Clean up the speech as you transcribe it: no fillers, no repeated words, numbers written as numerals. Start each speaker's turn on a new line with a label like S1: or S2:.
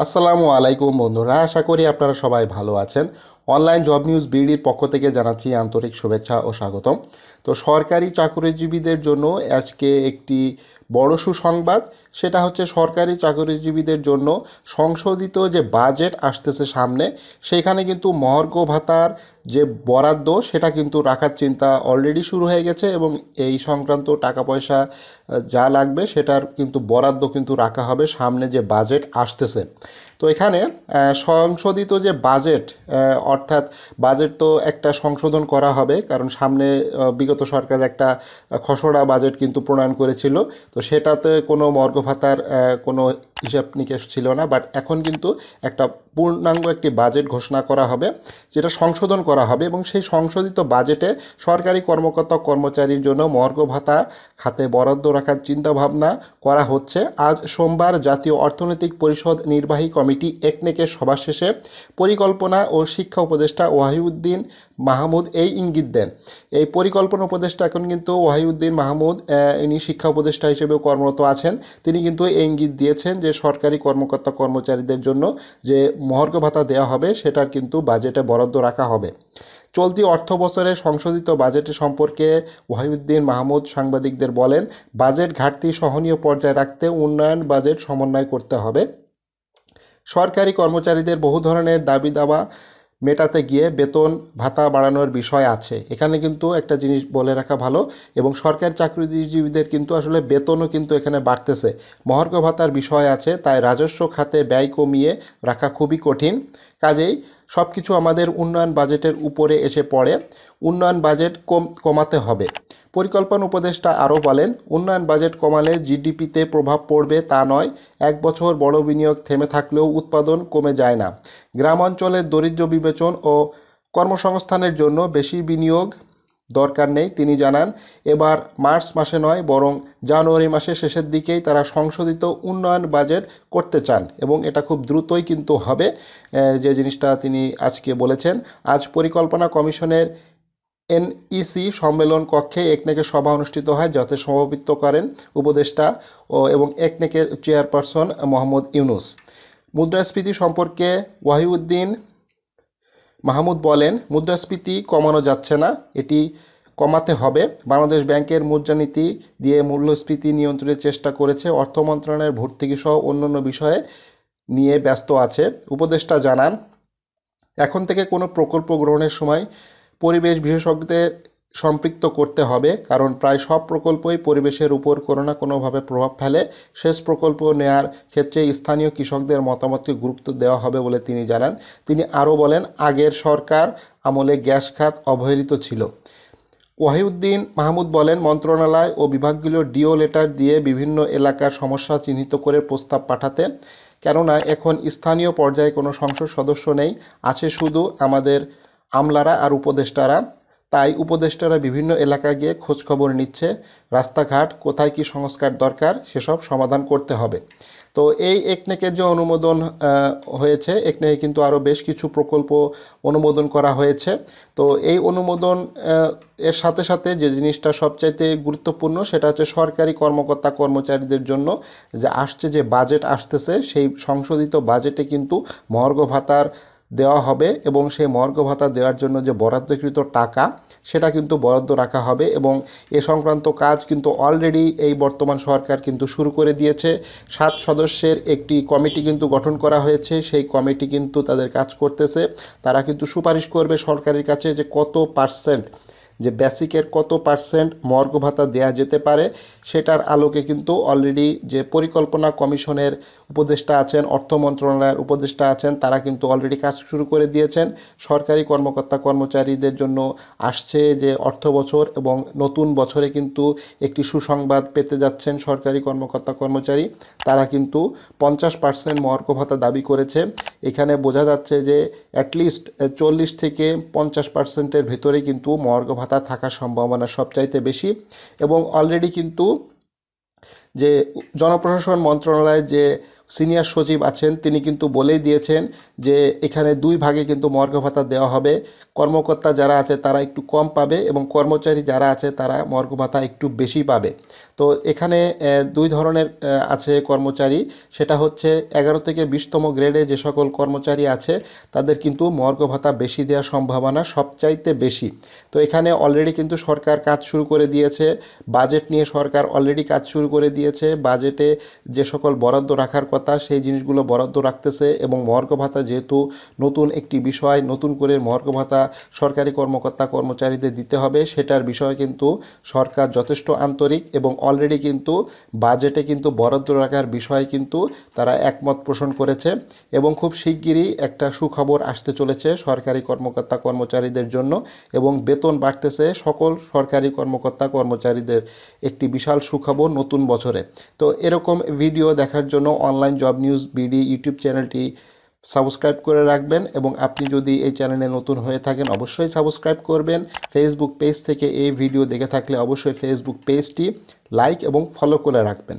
S1: আসসালামু আলাইকুম বন্ধুরা, আশা করি আপনারা সবাই ভালো আছেন। অনলাইন জব নিউজ বিডির পক্ষ থেকে জানাচ্ছি আন্তরিক শুভেচ্ছা ও স্বাগতম। তো সরকারি চাকরিজীবীদের জন্য আজকে একটি বড় সুসংবাদ। সেটা হচ্ছে সরকারি চাকরিজীবীদের জন্য সংশোধিত যে বাজেট আসতেছে সামনে, সেখানে কিন্তু মহার্ঘ ভাতার যে বরাদ্দ সেটা কিন্তু রাখার চিন্তা অলরেডি শুরু হয়ে গেছে এবং এই সংক্রান্ত টাকা পয়সা যা লাগবে সেটার কিন্তু বরাদ্দ কিন্তু রাখা হবে সামনে যে বাজেট আসতেছে। তো এখানে সংশোধিত যে বাজেট, অর্থাৎ বাজেট তো একটা সংশোধন করা হবে, কারণ সামনে বিগত সরকার একটা খসড়া বাজেট কিন্তু প্রণয়ন করেছিল। তো সেটাতে কোনো মর্গ ভাতার কোনো হিসাব নিকেশ ছিল না, বাট এখন কিন্তু একটা পূর্ণাঙ্গ একটি বাজেট ঘোষণা করা হবে, যেটা সংশোধন করা হবে এবং সেই সংশোধিত বাজেটে সরকারি কর্মকর্তা কর্মচারীর জন্য মর্গ ভাতা খাতে বরাদ্দ রাখার চিন্তাভাবনা করা হচ্ছে। আজ সোমবার জাতীয় অর্থনৈতিক পরিষদ নির্বাহী কমিটি একনেকের সভা শেষে পরিকল্পনা ও শিক্ষা উপদেষ্টা ওয়াহিউদ্দিন মাহমুদ এই ইঙ্গিত দেন। এই পরিকল্পনা উপদেষ্টা এখন কিন্তু ওয়াহিউদ্দিন মাহমুদ, ইনি শিক্ষা উপদেষ্টা হিসেবেও কর্মরত আছেন। তিনি কিন্তু এই ইঙ্গিত দিয়েছেন যে সরকারি কর্মকর্তা কর্মচারীদের জন্য যে মহার্ঘ ভাতা দেওয়া হবে সেটার কিন্তু বাজেটে বরাদ্দ রাখা হবে। চলতি অর্থ বছরে সংশোধিত বাজেট সম্পর্কে ওয়াহিউদ্দিন মাহমুদ সাংবাদিকদের বলেন, বাজেট ঘাটতি সহনীয় পর্যায়ে রাখতে উন্নয়ন বাজেট সমন্বয় করতে হবে। সরকারি কর্মচারীদের বহু ধরনের দাবি দাওয়া মেটাতে গিয়ে বেতন ভাতা বাড়ানোর বিষয় আছে। এখানে কিন্তু একটা জিনিস বলে রাখা ভালো, এবং সরকারি চাকরিজীবীদের কিন্তু আসলে বেতনও কিন্তু এখানে বাড়তেছে। মহার্ঘ ভাতার বিষয় আছে, তাই রাজস্ব খাতে ব্যয় কমিয়ে রাখা খুবই কঠিন। কাজেই সব কিছু আমাদের উন্নয়ন বাজেটের উপরে এসে পড়ে। উন্নয়ন বাজেট কমাতে হবে। পরিকল্পনা উপদেষ্টা আরও বলেন, উন্নয়ন বাজেট কমালে জিডিপিতে প্রভাব পড়বে তা নয়, এক বছর বড় বিনিয়োগ থেমে থাকলেও উৎপাদন কমে যায় না। গ্রাম অঞ্চলের দারিদ্র্য বিবেচন ও কর্মসংস্থানের জন্য বেশি বিনিয়োগ দরকার নেই। তিনি জানান, এবার মার্চ মাসে নয় বরং জানুয়ারি মাসের শেষের দিকেই তারা সংশোধিত উন্নয়ন বাজেট করতে চান এবং এটা খুব দ্রুতই কিন্তু হবে। যে জিনিসটা তিনি আজকে বলেছেন। আজ পরিকল্পনা কমিশনের এনইসি সম্মেলন কক্ষে একনেকের সভা অনুষ্ঠিত হয়, যাতে সভাপতিত্ব করেন উপদেষ্টা এবং একনেকের চেয়ারপারসন মোহাম্মদ ইউনুস। মুদ্রাস্ফীতি সম্পর্কে ওয়াহিউদ্দিন মাহমুদ বলেন, মুদ্রাস্ফীতি কমানো যাচ্ছে না, এটি কমাতে হবে। বাংলাদেশ ব্যাংকের মুদ্রানীতি দিয়ে মূল্যস্ফীতি নিয়ন্ত্রণের চেষ্টা করেছে। অর্থ মন্ত্রণালয়ের ভর্তুকি সহ অন্যান্য বিষয়ে নিয়ে ব্যস্ত আছে। উপদেষ্টা জানান, এখন থেকে কোনো প্রকল্প গ্রহণের সময় পরিবেশ বিশেষজ্ঞদের সম্পৃক্ত করতে হবে, কারণ প্রায় সব প্রকল্পই পরিবেশের উপর কোনো না কোনোভাবে প্রভাব ফেলে। শেষ প্রকল্প নেয়ার ক্ষেত্রে স্থানীয় কৃষকদের মতামতকে গুরুত্ব দেওয়া হবে বলে তিনি জানান। তিনি আরও বলেন, আগের সরকার আমলে গ্যাস খাত অবহেলিত ছিল। ওয়াহিউদ্দিন মাহমুদ বলেন, মন্ত্রণালয় ও বিভাগগুলো ডিও লেটার দিয়ে বিভিন্ন এলাকার সমস্যা চিহ্নিত করে প্রস্তাব পাঠাতে, কেননা এখন স্থানীয় পর্যায়ে কোনো সংসদ সদস্য নেই, আছে শুধু আমাদের আমলারা আর উপদেষ্টারা। তাই উপদেষ্টারা বিভিন্ন এলাকায় গিয়ে খোঁজখবর নিচ্ছে, রাস্তাঘাট কোথায় কী সংস্কার দরকার সেসব সমাধান করতে হবে। তো এই একনেকের যে অনুমোদন হয়েছে, একনেকে কিন্তু আরও বেশ কিছু প্রকল্প অনুমোদন করা হয়েছে। তো এই অনুমোদন এর সাথে সাথে যে জিনিসটা সবচাইতে গুরুত্বপূর্ণ, সেটা হচ্ছে সরকারি কর্মকর্তা কর্মচারীদের জন্য যে আসছে যে বাজেট আসতেছে, সেই সংশোধিত বাজেটে কিন্তু মহার্ঘ ভাতার দেওয়া হবে এবং সেই মহার্ঘ ভাতা দেওয়ার জন্য যে বরাদ্দকৃত টাকা সেটা কিন্তু বরাদ্দ রাখা হবে এবং এ সংক্রান্ত কাজ কিন্তু অলরেডি এই বর্তমান সরকার কিন্তু শুরু করে দিয়েছে। 7 সদস্যের একটি কমিটি কিন্তু গঠন করা হয়েছে, সেই কমিটি কিন্তু তাদের কাজ করতেছে। তারা কিন্তু সুপারিশ করবে সরকারের কাছে যে কত পার্সেন্ট, যে বেসিকের কত পার্সেন্ট মহার্ঘ ভাতা দেওয়া যেতে পারে, সেটার আলোকে কিন্তু অলরেডি যে পরিকল্পনা কমিশনের উপদেষ্টা আছেন, অর্থ মন্ত্রণালয়ের উপদেষ্টা আছেন, তারা কিন্তু অলরেডি কাজ শুরু করে দিয়েছেন। সরকারি কর্মকর্তা কর্মচারীদের জন্য আসছে যে অর্থ বছর এবং নতুন বছরে কিন্তু একটি সুসংবাদ পেতে যাচ্ছেন সরকারি কর্মকর্তা কর্মচারী। তারা কিন্তু 50% মহার্ঘ ভাতা দাবি করেছে। এখানে বোঝা যাচ্ছে যে অ্যাটলিস্ট 40 থেকে 50%-এর ভেতরেই কিন্তু মহার্ঘ ভাতা থাকার সম্ভাবনা সবচাইতে বেশি। এবং অলরেডি কিন্তু যে জনপ্রশাসন মন্ত্রণালয়ের যে সিনিয়র সচিব আছেন, তিনি কিন্তু বলেই দিয়েছেন যে এখানে 2 ভাগে কিন্তু মহার্ঘ ভাতা দেওয়া হবে। কর্মকর্তা যারা আছে তারা একটু কম পাবে এবং কর্মচারী যারা আছে তারা মহার্ঘ ভাতা একটু বেশি পাবে। তো এখানে দুই ধরনের আছে কর্মচারী, সেটা হচ্ছে 11 থেকে 20তম গ্রেডে যে সকল কর্মচারী আছে তাদের কিন্তু মর্গ ভাতা বেশি দেওয়ার সম্ভাবনা সবচাইতে বেশি। তো এখানে অলরেডি কিন্তু সরকার কাজ শুরু করে দিয়েছে, বাজেট নিয়ে সরকার অলরেডি কাজ শুরু করে দিয়েছে। বাজেটে যে সকল বরাদ্দ রাখার কথা সেই জিনিসগুলো বরাদ্দ রাখতেছে, এবং মর্গ ভাতা যেহেতু নতুন একটি বিষয়, নতুন করে মর্গ ভাতা সরকারি কর্মকর্তা কর্মচারীদের দিতে হবে, সেটার বিষয়ে কিন্তু সরকার যথেষ্ট আন্তরিক, এবং অলরেডি কিন্তু বাজেটে কিন্তু বরাদ্দ রাখার বিষয়ে কিন্তু তারা একমত পোষণ করেছে। এবং খুব শিগগিরই একটা সুখবর আসতে চলেছে সরকারি কর্মকর্তা কর্মচারীদের জন্য, এবং বেতন বাড়তেছে সকল সরকারি কর্মকর্তা কর্মচারীদের, একটি বিশাল সুখবর নতুন বছরে। তো এরকম ভিডিও দেখার জন্য online job news BD YouTube চ্যানেলটি সাবস্ক্রাইব করে রাখবেন, এবং আপনি যদি এই চ্যানেলে নতুন হয়ে থাকেন অবশ্যই সাবস্ক্রাইব করবেন। ফেসবুক পেজ থেকে এই ভিডিও দেখে থাকলে অবশ্যই ফেসবুক পেজটি লাইক এবং ফলো করে রাখবেন।